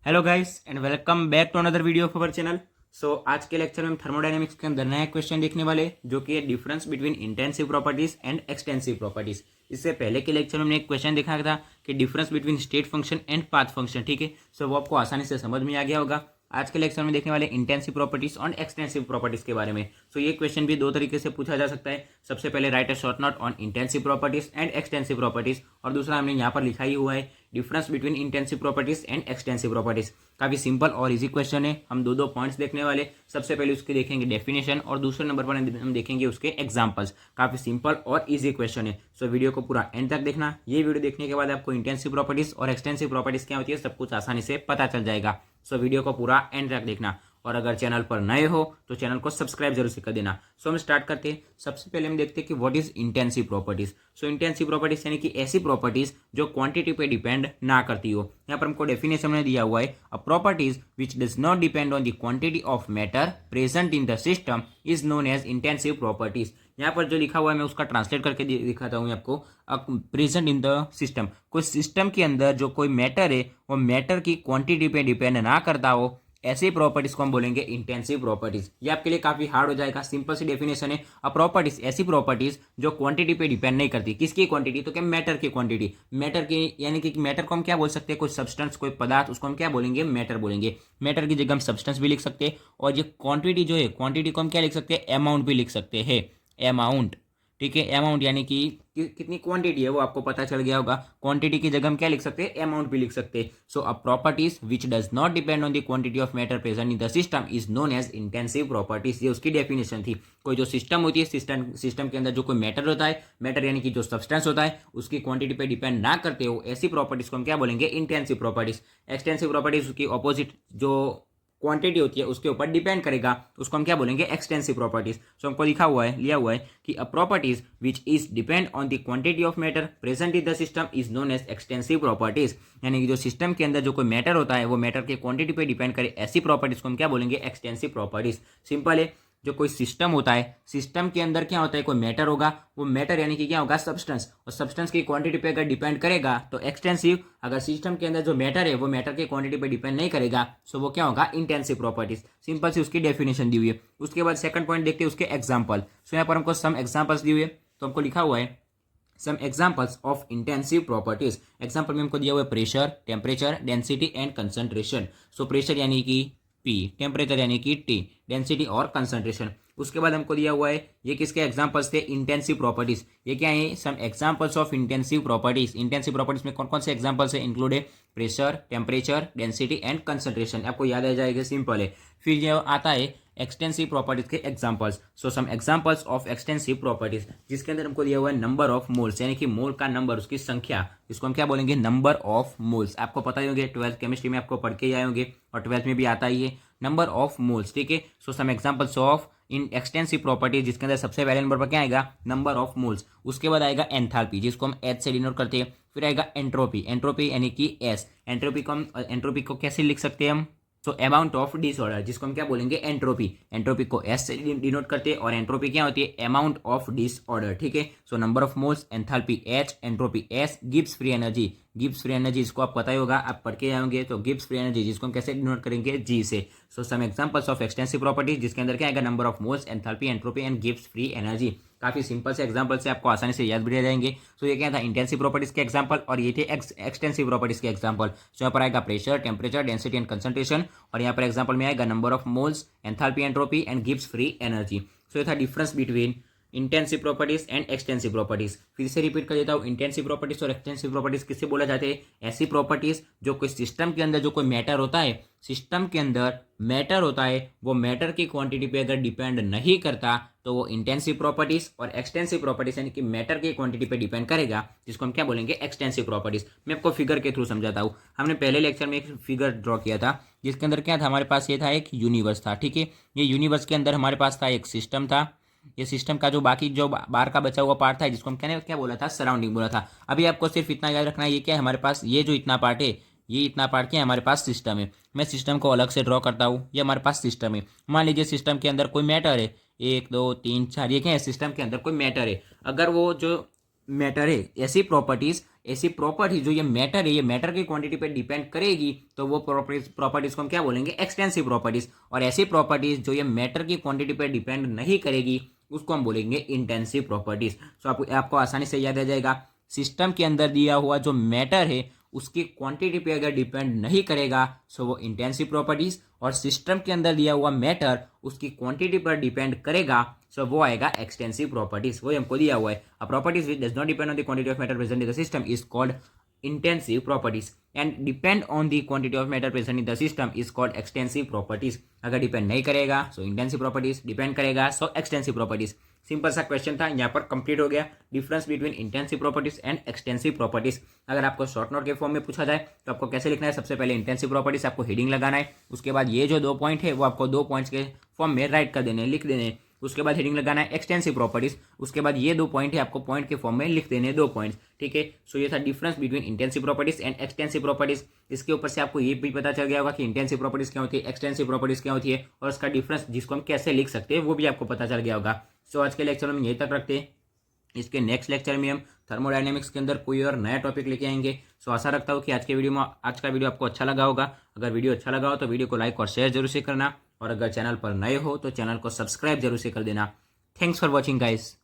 Hello guys and welcome back to another video of our channel. आज के lecture में हम थर्मोडायनेमिक्स के अंदर नया क्वेश्चन देखने वाले जो कि है difference between intensive properties and extensive properties. इससे पहले के लेक्चर में हमने एक क्वेश्चन देखा था कि difference between state function and path function. ठीक है, वो आपको आसानी से समझ में आ गया होगा। आज के लेक्चर में देखने वाले इंटेंसिव प्रॉपर्टीज और एक्सटेंसिव प्रॉपर्टीज के बारे में। ये क्वेश्चन भी दो तरीके से पूछा जा सकता है। सबसे पहले right a short note on intensive properties and extensive properties, और दूसरा हमने यहाँ पर लिखा ही हुआ है difference between intensive properties and extensive properties. काफी सिंपल और इजी क्वेश्चन है। हम दो पॉइंट्स देखने वाले। सबसे पहले उसके देखेंगे डेफिनेशन और दूसरे नंबर पर हम देखेंगे उसके एग्जांपल्स। काफी सिंपल और इजी क्वेश्चन है। वीडियो को पूरा एंड तक देखना। ये वीडियो देखने के बाद आपको इंटेंसिव प्रॉपर्टीज और एक्सटेंसिव प्रॉपर्टीज क्या होती है सब कुछ आसानी से पता चल जाएगा। वीडियो को पूरा एंड तक देखना, और अगर चैनल पर नए हो तो चैनल को सब्सक्राइब जरूर से कर देना। हम स्टार्ट करते हैं। सबसे पहले हम देखते हैं कि what is intensive properties. Intensive properties यानी कि ऐसी प्रॉपर्टीज जो क्वांटिटी पे डिपेंड ना करती हो। यहाँ पर हमको डेफिनेशन में दिया हुआ है a properties which does not depend on the quantity of matter present in the system is known as intensive properties. यहाँ पर जो लिखा हुआ है मैं उसका ट्रांसलेट करके दिखाता हूँ आपको। प्रेजेंट इन द सिस्टम, कोई सिस्टम के अंदर जो कोई मैटर है वो मैटर की क्वांटिटी पे डिपेंड ना करता हो, ऐसी प्रॉपर्टीज को हम बोलेंगे इंटेंसिव प्रॉपर्टीज। ये आपके लिए काफी हार्ड हो जाएगा। सिंपल सी डेफिनेशन है अ प्रॉपर्टीज ऐसी प्रॉपर्टीज जो क्वांटिटी पे डिपेंड नहीं करती। किसकी क्वांटिटी? तो क्या मैटर की क्वांटिटी। मैटर की यानी कि मैटर को हम क्या बोल सकते हैं? कोई सब्सटेंस, कोई पदार्थ, उसको हम क्या बोलेंगे? मैटर बोलेंगे। मैटर की जगह हम सब्सटेंस भी लिख सकते हैं, और ये क्वांटिटी जो है क्वांटिटी को हम क्या लिख सकते हैं? अमाउंट भी लिख सकते हैं। अमाउंट, ठीक है। अमाउंट यानी कि कितनी क्वांटिटी है वो आपको पता चल गया होगा। क्वांटिटी की जगह हम क्या लिख सकते हैं? अमाउंट भी लिख सकते हैं। A properties which does not depend on the quantity of matter present in the system is known as intensive properties. ये उसकी डेफिनेशन थी। कोई जो सिस्टम होती है, सिस्टम के अंदर जो कोई मैटर होता है, मैटर यानी कि जो सब्सटेंस होता है, उसकी क्वांटिटी पे डिपेंड ना करते हो, ऐसी प्रॉपर्टीज को हम क्या बोलेंगे? Intensive properties. एक्सटेंसिव प्रॉपर्टीज उसकी ऑपोजिट जो क्वांटिटी होती है उसके ऊपर डिपेंड करेगा, उसको हम क्या बोलेंगे? Extensive properties. हमको लिखा हुआ है, लिया हुआ है कि a properties which is depend on the quantity of matter present in the system is known as extensive properties. यानी कि जो सिस्टम के अंदर जो कोई मैटर होता है वो मैटर के क्वांटिटी पे डिपेंड करे, ऐसी प्रॉपर्टीज को हम क्या बोलेंगे? Extensive properties. सिंपल है। जो कोई सिस्टम होता है, सिस्टम के अंदर क्या होता है? कोई मैटर होगा, वो मैटर यानी कि क्या होगा? सब्सटेंस, और सब्सटेंस की क्वांटिटी पे अगर डिपेंड करेगा तो एक्सटेंसिव। अगर सिस्टम के अंदर जो मैटर है वो मैटर की क्वांटिटी पे डिपेंड नहीं करेगा वो क्या होगा? Intensive properties. सिंपल सी उसकी डेफिनेशन दी हुई है। उसके बाद सेकंड पॉइंट देखते हैं उसके एग्जाम्पल। यहाँ पर हमको सम एग्जाम्पल्स दी हुई है, तो हमको लिखा हुआ है some examples of intensive properties. Example में हमको दिया हुआ है pressure, temperature, density and concentration. Pressure यानी कि P, टेम्परेचर यानी कि T, डेंसिटी और कंसंट्रेशन। उसके बाद हमको दिया हुआ है ये किसके एग्जांपल्स थे? Intensive properties. ये क्या है? Some examples of intensive properties. Intensive properties में कौन कौन से एग्जांपल्स है? इंक्लूड है pressure, temperature, density and concentration. आपको याद आ जाएगा, सिंपल है। फिर ये आता है एक्सटेंसिव प्रॉपर्टीज के examples. Some examples of extensive properties, जिसके अंदर हमको दिया हुआ है नंबर ऑफ मोल्स, यानी कि मोल का नंबर, उसकी संख्या, इसको हम क्या बोलेंगे? Number of moles. आपको पता ही होंगे, 12th केमिस्ट्री में आपको पढ़ के आए होंगे, और 12th में भी आता ही है नंबर ऑफ मोल्स। ठीक है। Some examples of in extensive properties, जिसके अंदर सबसे पहले नंबर पर क्या आएगा? Number of moles. उसके बाद आएगा एंथैल्पी, जिसको हम एच से डिनोट करते हैं। फिर आएगा एंट्रोपी, एंट्रोपी यानी कि एस। एंट्रोपी को कैसे लिख सकते हैं हम? अमाउंट ऑफ डिसऑर्डर, जिसको हम क्या बोलेंगे? एंट्रोपी। एंट्रोपी को एस से डिनोट करते हैं, और एंट्रोपी क्या होती है? Amount of disorder. ठीक है। Number of moles, enthalpy H, entropy S, Gibbs free energy. Gibbs free energy इसको आप पता ही होगा, आप पढ़ के आएंगे। तो गिब्स फ्री एनर्जी, जिसको हम कैसे डिनोट करेंगे? जी से। Some examples of extensive properties, जिसके अंदर क्या आएगा? Number of moles, enthalpy, entropy and Gibbs free energy. काफी सिंपल से एग्जांपल से आपको आसानी से याद भी रह जाएंगे। ये क्या था? इंटेंसिव प्रॉपर्टीज के एग्जांपल, और ये थे एक्सटेंसिव प्रॉपर्टीज के एग्जांपल। यहाँ पर आएगा pressure, temperature, density and concentration, और यहाँ पर एग्जांपल में आएगा number of moles, enthalpy, entropy and Gibbs free energy. ये था difference between intensive properties and extensive properties. फिर से रिपीट कर देता हूँ, इंटेंसिव प्रॉपर्टीज और एक्सटेंसिव प्रॉपर्टीज किससे बोला जाते हैं? ऐसी प्रॉपर्टीज जो कोई सिस्टम के अंदर जो कोई मैटर होता है, सिस्टम के अंदर मैटर होता है, वो मैटर की क्वांटिटी पे अगर डिपेंड नहीं करता तो वो इंटेंसिव प्रॉपर्टीज, और एक्सटेंसिव प्रॉपर्टीज यानी कि मैटर की क्वांटिटी पे डिपेंड करेगा, जिसको हम क्या बोलेंगे? Extensive properties. मैं आपको फिगर के थ्रू समझाता हूँ। हमने पहले लेक्चर में एक फिगर ड्रॉ किया था, जिसके अंदर क्या था? हमारे पास ये था एक यूनिवर्स था। ठीक है। ये यूनिवर्स के अंदर हमारे पास था एक सिस्टम था। ये सिस्टम का जो बाकी जो बाहर का बचा हुआ पार्ट था, जिसको हम क्या बोला था? सराउंडिंग बोला था। अभी आपको सिर्फ इतना याद रखना है, ये क्या है हमारे पास? ये जो इतना पार्ट है, ये इतना पार्ट क्या है? हमारे पास सिस्टम है। मैं सिस्टम को अलग से ड्रॉ करता हूँ। ये हमारे पास सिस्टम है। मान लीजिए सिस्टम के अंदर कोई मैटर है, 1 2 3 4, ये क्या है? सिस्टम के अंदर कोई मैटर है। अगर वो जो मैटर है, ऐसी प्रॉपर्टी जो ये मैटर है, ये मैटर की क्वांटिटी पे डिपेंड करेगी, तो वो प्रॉपर्टीज को हम क्या बोलेंगे, एक्सटेंसिव प्रॉपर्टीज। और ऐसी प्रॉपर्टीज जो ये मैटर की क्वांटिटी पे डिपेंड नहीं करेगी, उसको हम बोलेंगे इंटेंसिव प्रॉपर्टीज। सो आपको आसानी से याद आ जाएगा, सिस्टम के अंदर दिया हुआ जो मैटर है उसकी क्वांटिटी पे अगर डिपेंड नहीं करेगा सो वो इंटेंसिव प्रॉपर्टीज, और सिस्टम के अंदर दिया हुआ मैटर उसकी क्वांटिटी पर डिपेंड करेगा सो वो आएगा एक्सटेंसिव प्रॉपर्टीज। वो हमको दिया हुआ है, a properties which does not depend on the quantity of matter present in the system is called intensive properties and depend on the quantity of matter present in the system is called extensive properties। अगर depend नहीं करेगा सो intensive properties, depend करेगा सो extensive properties. Simple सा question था, यहाँ पर complete हो गया difference between intensive properties and extensive properties. अगर आपको शॉर्ट नोट के फॉर्म में पूछा जाए तो आपको कैसे लिखना है, सबसे पहले इंटेंसिव प्रॉपर्टीज आपको हेडिंग लगाना है, उसके बाद ये जो 2 पॉइंट है वो आपको 2 पॉइंट्स के फॉर्म में राइट कर देने, लिख देने, उसके बाद हेडिंग लगाना है एक्सटेंसिव प्रॉपर्टीज, उसके बाद ये 2 पॉइंट है आपको पॉइंट के फॉर्म में लिख देने 2 पॉइंट्स, ठीक है। सो ये था difference between intensive properties and extensive properties. इसके ऊपर से आपको ये भी पता चल गया होगा कि इंटेंसिव प्रॉपर्टीज क्या होती है, एक्सटेंसिव प्रॉपर्टीज क्या होती है, और उसका डिफरेंस जिसको हम कैसे लिख सकते हैं वो भी आपको पता चल गया होगा। सो आज के लेक्चर में यहीं तक रखते हैं, इसके नेक्स्ट लेक्चर में हम थर्मोडायनेमिक्स के अंदर कोई और नया टॉपिक लेके आएंगे। सो आशा रखता हूँ कि आज का वीडियो आपको अच्छा लगा होगा। अगर वीडियो अच्छा लगा हो तो वीडियो को लाइक और शेयर जरूर से करना, और अगर चैनल पर नए हो तो चैनल को सब्सक्राइब जरूर से कर देना। Thanks for watching guys.